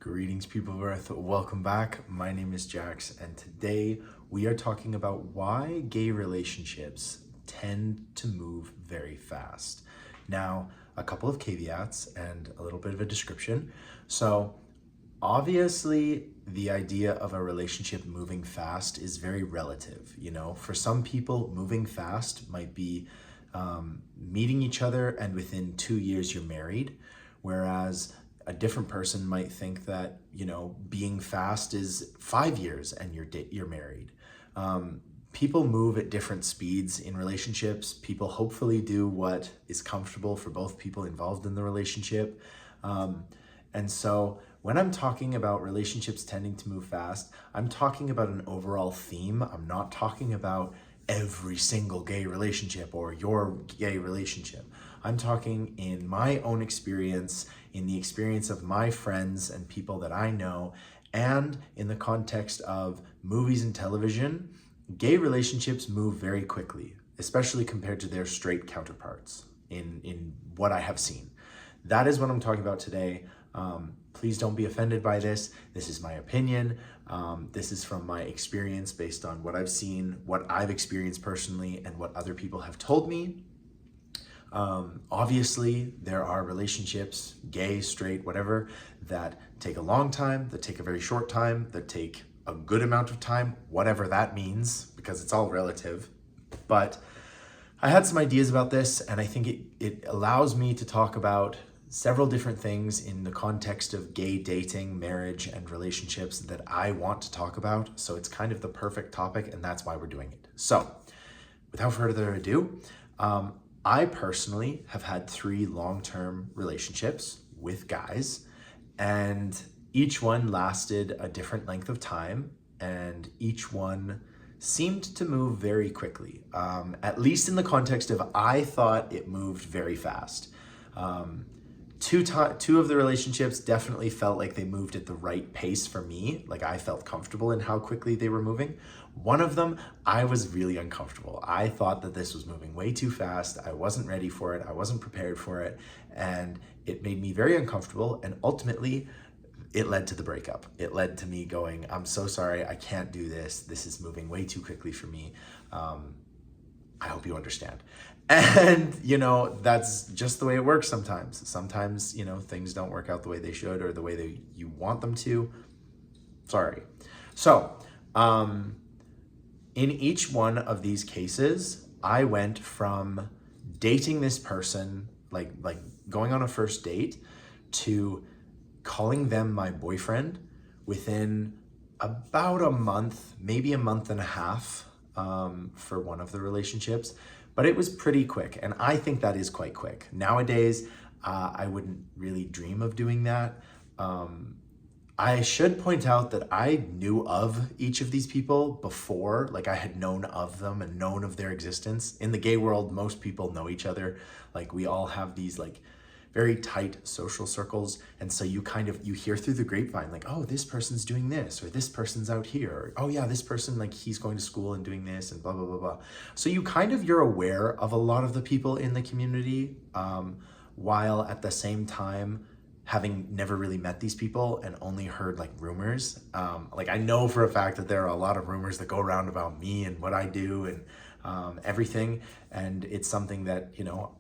Greetings, people of Earth. Welcome back. My name is Jax, and today we are talking about why gay relationships tend to move very fast. Now, a couple of caveats and a little bit of a description. So, obviously, the idea of a relationship moving fast is very relative. For some people, moving fast might be meeting each other and within 2 years you're married, whereas a different person might think that being fast is 5 years and you're married. People move at different speeds in relationships. People hopefully do what is comfortable for both people involved in the relationship. And so when I'm talking about relationships tending to move fast, I'm talking about an overall theme. I'm not talking about every single gay relationship or your gay relationship. I'm talking in my own experience, in the experience of my friends and people that I know, and in the context of movies and television. Gay relationships move very quickly, especially compared to their straight counterparts in what I have seen. That is what I'm talking about today. Please don't be offended by this. This is my opinion. This is from my experience based on what I've seen, what I've experienced personally, and what other people have told me. Obviously, there are relationships, gay, straight, whatever, that take a long time, that take a very short time, that take a good amount of time, whatever that means, because it's all relative. But I had some ideas about this, and I think it allows me to talk about several different things in the context of gay dating, marriage, and relationships that I want to talk about. So it's kind of the perfect topic, and that's why we're doing it. So without further ado, I personally have had 3 long-term relationships with guys, and each one lasted a different length of time, and each one seemed to move very quickly, at least in the context of I thought it moved very fast. Two of the relationships definitely felt like they moved at the right pace for me. Like I felt comfortable in how quickly they were moving. One of them, I was really uncomfortable. I thought that this was moving way too fast. I wasn't ready for it. I wasn't prepared for it. And it made me very uncomfortable. And ultimately, it led to the breakup. It led to me going, I'm so sorry. I can't do this. This is moving way too quickly for me. I hope you understand. And, that's just the way it works sometimes. Sometimes, things don't work out the way they should or the way that you want them to. Sorry. So, in each one of these cases, I went from dating this person, like going on a first date, to calling them my boyfriend within about a month, maybe a month and a half, for one of the relationships. But it was pretty quick, and I think that is quite quick. Nowadays, I wouldn't really dream of doing that. I should point out that I knew of each of these people before, like I had known of them and known of their existence. In the gay world, most people know each other. Like we all have these very tight social circles. And so you hear through the grapevine, like, oh, this person's doing this, or this person's out here, or, oh yeah, this person, he's going to school and doing this and blah, blah, blah, blah. So you're aware of a lot of the people in the community, while at the same time having never really met these people and only heard rumors. I know for a fact that there are a lot of rumors that go around about me and what I do and everything, and it's something that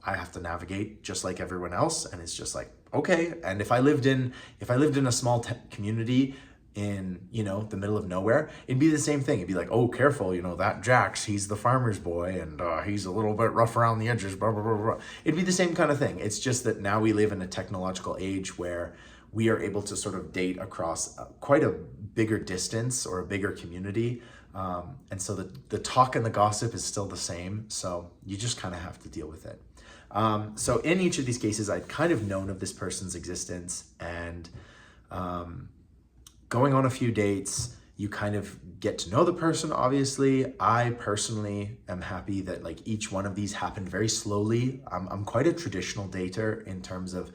I have to navigate just like everyone else. And it's just okay. And if I lived in a small community in the middle of nowhere, it'd be the same thing. It'd be oh, careful, that Jax, he's the farmer's boy, and he's a little bit rough around the edges, blah, blah, blah, blah. It'd be the same kind of thing. It's just that now we live in a technological age where we are able to sort of date across quite a bigger distance or a bigger community. And so the talk and the gossip is still the same. So you just kind of have to deal with it. So in each of these cases, I'd kind of known of this person's existence, and going on a few dates, you kind of get to know the person, obviously. I personally am happy that each one of these happened very slowly. I'm quite a traditional dater in terms of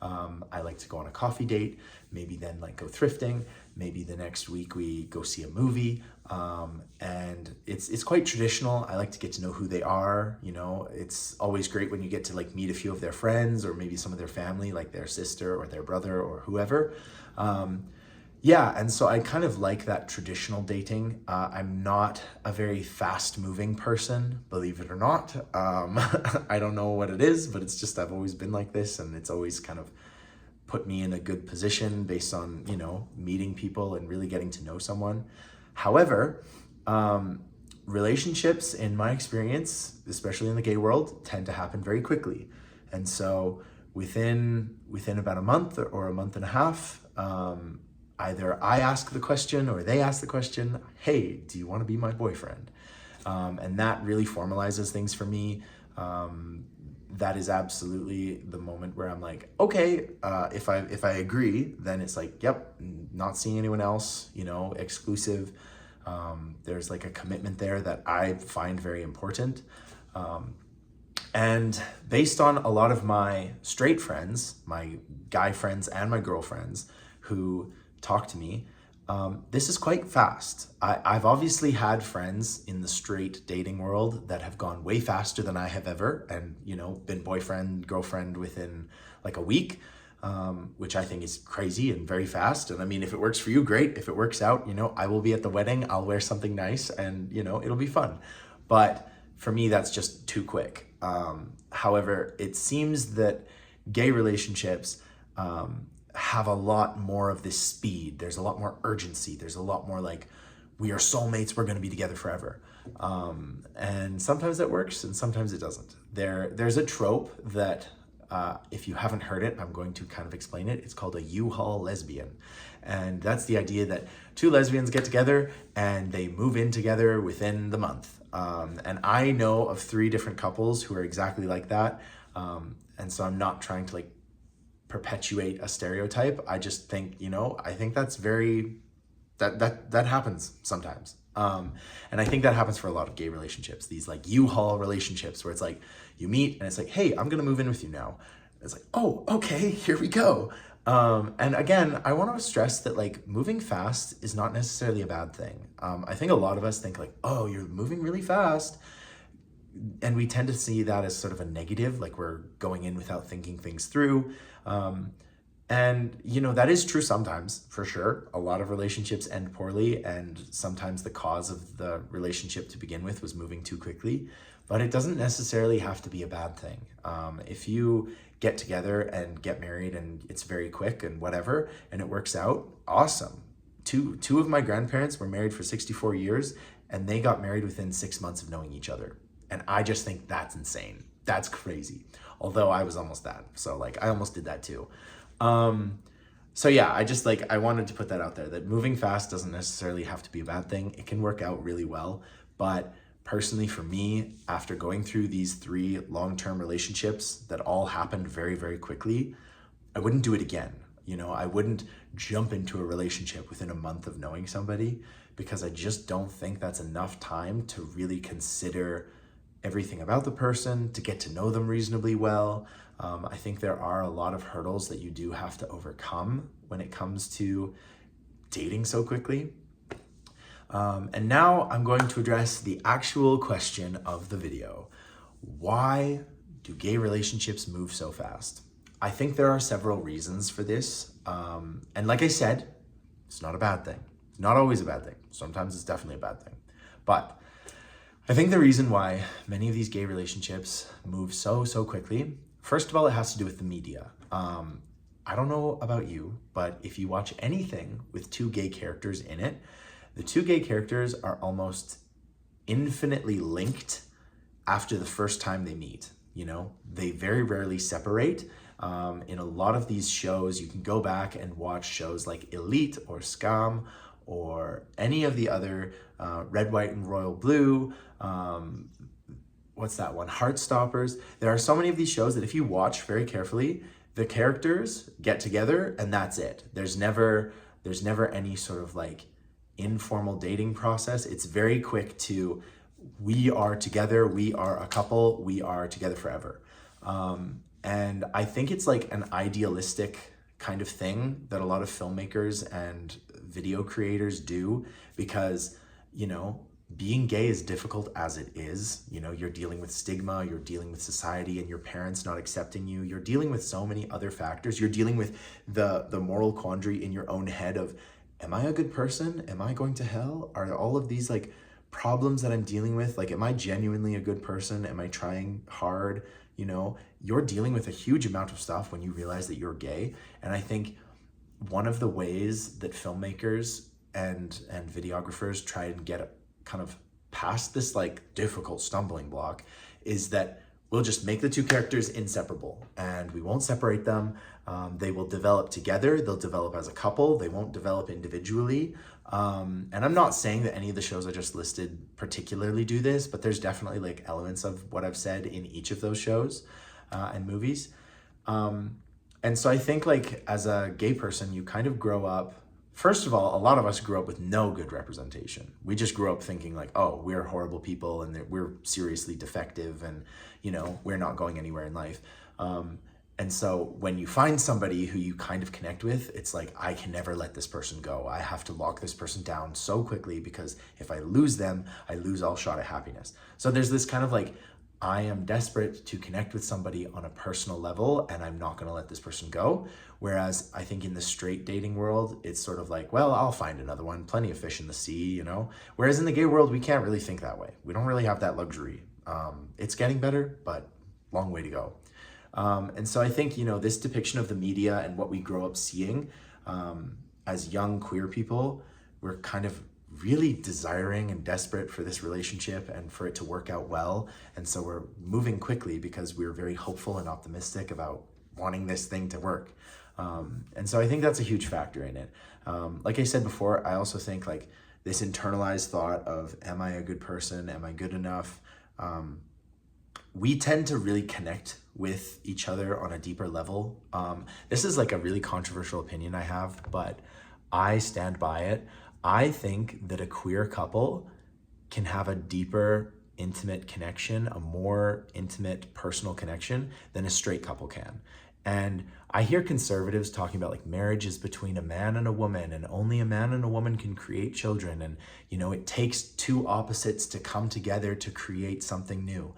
I like to go on a coffee date, maybe then like go thrifting, maybe the next week we go see a movie. And it's quite traditional. I like to get to know who they are. You know, it's always great when you get to like meet a few of their friends or maybe some of their family, like their sister or their brother or whoever. Yeah, and so I kind of like that traditional dating. I'm not a very fast moving person, believe it or not. I don't know what it is, but it's just I've always been like this, and it's always kind of put me in a good position based on, you know, meeting people and really getting to know someone. However, relationships, in my experience, especially in the gay world, tend to happen very quickly. And so within about a month or a month and a half, either I ask the question or they ask the question, hey, do you want to be my boyfriend? And that really formalizes things for me. That is absolutely the moment where I'm like, okay, if I agree, then it's like, yep, not seeing anyone else, you know, exclusive. There's like a commitment there that I find very important. And based on a lot of my straight friends, my guy friends and my girlfriends who talk to me, this is quite fast. I've obviously had friends in the straight dating world that have gone way faster than I have ever, and, you know, been boyfriend, girlfriend within like a week, which I think is crazy and very fast. And I mean, if it works for you, great. If it works out, you know, I will be at the wedding, I'll wear something nice, and, you know, it'll be fun. But for me, that's just too quick. However, it seems that gay relationships, have a lot more of this speed. There's a lot more urgency. There's a lot more like, we are soulmates, we're going to be together forever. And sometimes that works and sometimes it doesn't. There's a trope that, if you haven't heard it, I'm going to kind of explain it. It's called a U-Haul lesbian. And that's the idea that two lesbians get together and they move in together within the month. And I know of 3 different couples who are exactly like that. And so I'm not trying to like perpetuate a stereotype. I just think, you know, I think that's that happens sometimes. And I think that happens for a lot of gay relationships, these like U-Haul relationships where it's like you meet and it's like, hey, I'm gonna move in with you now. And it's like, oh, okay, here we go. And again, I want to stress that like moving fast is not necessarily a bad thing. I think a lot of us think like, oh, you're moving really fast. And we tend to see that as sort of a negative, like we're going in without thinking things through. And, you know, that is true sometimes, for sure. A lot of relationships end poorly, and sometimes the cause of the relationship to begin with was moving too quickly. But it doesn't necessarily have to be a bad thing. If you get together and get married and it's very quick and whatever, and it works out, awesome. Two of my grandparents were married for 64 years, and they got married within 6 months of knowing each other. And I just think that's insane. That's crazy. Although I was almost that. So like I almost did that too. So yeah, I wanted to put that out there, that moving fast doesn't necessarily have to be a bad thing. It can work out really well. But personally for me, after going through these 3 long-term relationships that all happened very, very quickly, I wouldn't do it again. You know, I wouldn't jump into a relationship within a month of knowing somebody, because I just don't think that's enough time to really consider everything about the person, to get to know them reasonably well. I think there are a lot of hurdles that you do have to overcome when it comes to dating so quickly. And now I'm going to address the actual question of the video. Why do gay relationships move so fast? I think there are several reasons for this. And like I said, it's not a bad thing. It's not always a bad thing. Sometimes it's definitely a bad thing. But I think the reason why many of these gay relationships move so quickly, first of all, it has to do with the media. I don't know about you, but if you watch anything with 2 gay characters in it, the 2 gay characters are almost infinitely linked after the first time they meet. You know, they very rarely separate. In a lot of these shows, you can go back and watch shows like Elite or Scam or any of the other Red, White, and Royal Blue, what's that one? Heartstoppers. There are so many of these shows that if you watch very carefully, the characters get together and that's it. There's never any sort of like informal dating process. It's very quick to, we are together, we are a couple, we are together forever. And I think it's like an idealistic kind of thing that a lot of filmmakers and video creators do, because, you know, being gay is difficult as it is. You know, you're dealing with stigma, you're dealing with society and your parents not accepting you. You're dealing with so many other factors. You're dealing with the moral quandary in your own head of, am I a good person? Am I going to hell? Are all of these like problems that I'm dealing with, like, am I genuinely a good person? Am I trying hard? You know, you're dealing with a huge amount of stuff when you realize that you're gay. And I think one of the ways that filmmakers and videographers try and get kind of past this like difficult stumbling block is that we'll just make the two characters inseparable and we won't separate them. They will develop together. They'll develop as a couple. They won't develop individually. And I'm not saying that any of the shows I just listed particularly do this, but there's definitely like elements of what I've said in each of those shows and movies. And so I think like as a gay person, you kind of grow up. First of all, a lot of us grew up with no good representation. We just grew up thinking like, oh, we're horrible people and that we're seriously defective and, you know, we're not going anywhere in life. And so when you find somebody who you kind of connect with, it's like, I can never let this person go. I have to lock this person down so quickly because if I lose them, I lose all shot at happiness. So there's this kind of like, I am desperate to connect with somebody on a personal level and I'm not going to let this person go. Whereas I think in the straight dating world, it's sort of like, well, I'll find another one, plenty of fish in the sea, you know? Whereas in the gay world, we can't really think that way. We don't really have that luxury. It's getting better, but long way to go. And so I think, you know, this depiction of the media and what we grow up seeing as young queer people, we're kind of really desiring and desperate for this relationship and for it to work out well. And so we're moving quickly because we're very hopeful and optimistic about wanting this thing to work. And so I think that's a huge factor in it. Like I said before, I also think like this internalized thought of, am I a good person? Am I good enough? We tend to really connect with each other on a deeper level. This is like a really controversial opinion I have, but I stand by it. I think that a queer couple can have a deeper, intimate connection, a more intimate, personal connection than a straight couple can. And I hear conservatives talking about like marriage is between a man and a woman and only a man and a woman can create children. And, you know, it takes two opposites to come together to create something new.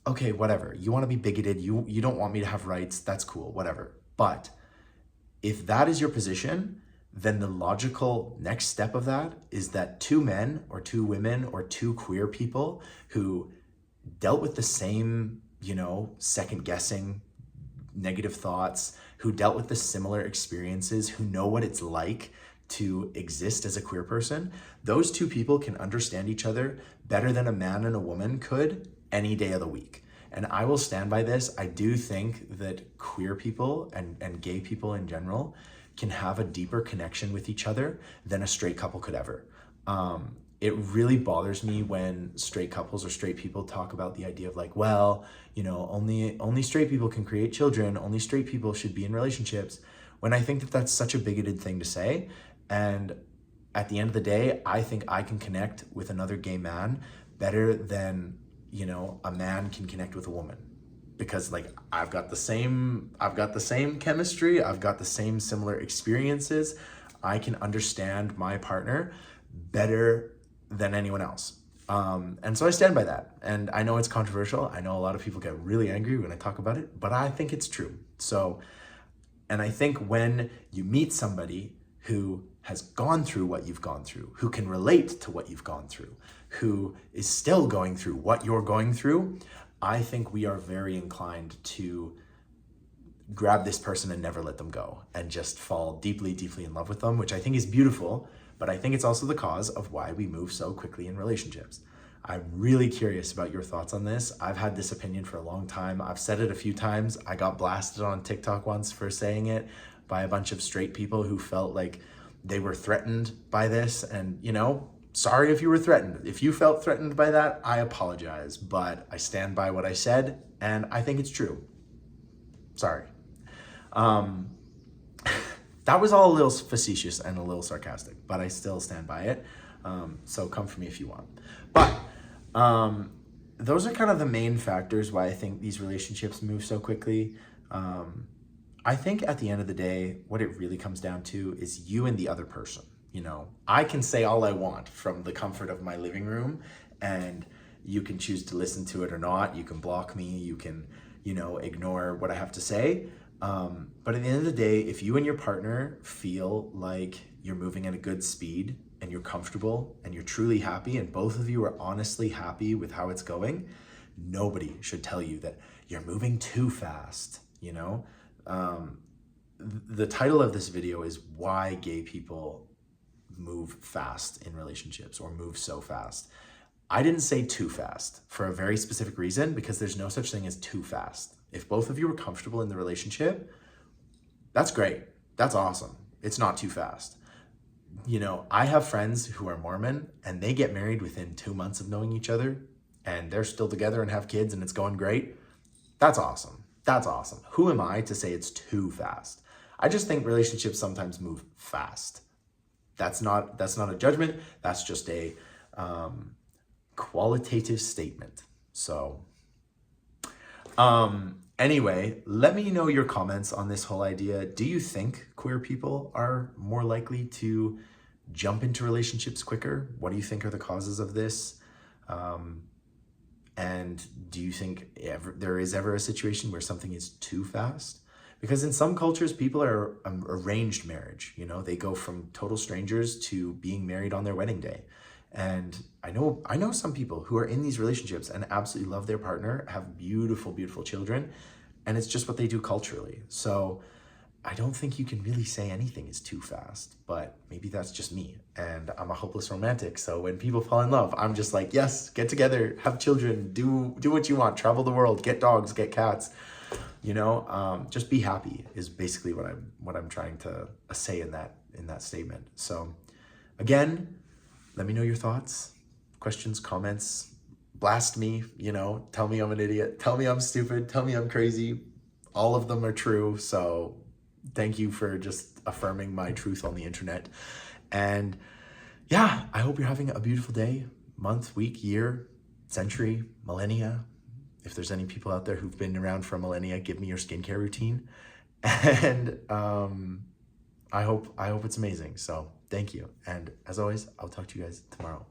Okay, whatever. You want to be bigoted. You don't want me to have rights. That's cool, whatever. But if that is your position, then the logical next step of that is that two men or two women or two queer people who dealt with the same, you know, second guessing, negative thoughts, who dealt with the similar experiences, who know what it's like to exist as a queer person, those two people can understand each other better than a man and a woman could any day of the week. And I will stand by this. I do think that queer people and gay people in general can have a deeper connection with each other than a straight couple could ever. It really bothers me when straight couples or straight people talk about the idea of like, well, you know, only straight people can create children, only straight people should be in relationships, when I think that that's such a bigoted thing to say. And at the end of the day, I think I can connect with another gay man better than, you know, a man can connect with a woman. Because like I've got the same chemistry, I've got the same similar experiences. I can understand my partner better than anyone else. And so I stand by that. And I know it's controversial. I know a lot of people get really angry when I talk about it, but I think it's true. So, and I think when you meet somebody who has gone through what you've gone through, who can relate to what you've gone through, who is still going through what you're going through, I think we are very inclined to grab this person and never let them go and just fall deeply, deeply in love with them, which I think is beautiful, but I think it's also the cause of why we move so quickly in relationships. I'm really curious about your thoughts on this. I've had this opinion for a long time. I've said it a few times. I got blasted on TikTok once for saying it by a bunch of straight people who felt like they were threatened by this. And, you know, sorry if you were threatened. If you felt threatened by that, I apologize, but I stand by what I said and I think it's true. Sorry. That was all a little facetious and a little sarcastic, but I still stand by it. So come for me if you want. But those are kind of the main factors why I think these relationships move so quickly. I think at the end of the day, what it really comes down to is you and the other person. You know, I can say all I want from the comfort of my living room, and you can choose to listen to it or not. You can block me, you can, ignore what I have to say. But at the end of the day, if you and your partner feel like you're moving at a good speed and you're comfortable and you're truly happy and both of you are honestly happy with how it's going, nobody should tell you that you're moving too fast, The title of this video is why gay people move fast in relationships or move so fast. I didn't say too fast for a very specific reason, because there's no such thing as too fast. If both of you are comfortable in the relationship, that's great. That's awesome. It's not too fast. I have friends who are Mormon and they get married within 2 months of knowing each other and they're still together and have kids and it's going great. That's awesome. That's awesome. Who am I to say it's too fast? I just think relationships sometimes move fast. That's not a judgment. That's just a qualitative statement. So anyway, let me know your comments on this whole idea. Do you think queer people are more likely to jump into relationships quicker? What do you think are the causes of this? And do you think there is ever a situation where something is too fast? Because in some cultures, people are arranged marriage. They go from total strangers to being married on their wedding day. And I know some people who are in these relationships and absolutely love their partner, have beautiful, beautiful children, and it's just what they do culturally. So I don't think you can really say anything is too fast, but maybe that's just me. And I'm a hopeless romantic. So when people fall in love, I'm just like, yes, get together, have children, do what you want, travel the world, get dogs, get cats. Just be happy is basically what I'm trying to say in that statement. So again, let me know your thoughts, questions, comments, blast me, tell me I'm an idiot, tell me I'm stupid, tell me I'm crazy. All of them are true. So thank you for just affirming my truth on the internet. And yeah, I hope you're having a beautiful day, month, week, year, century, millennia. If there's any people out there who've been around for a millennia, give me your skincare routine. And I hope it's amazing. So thank you. And as always, I'll talk to you guys tomorrow.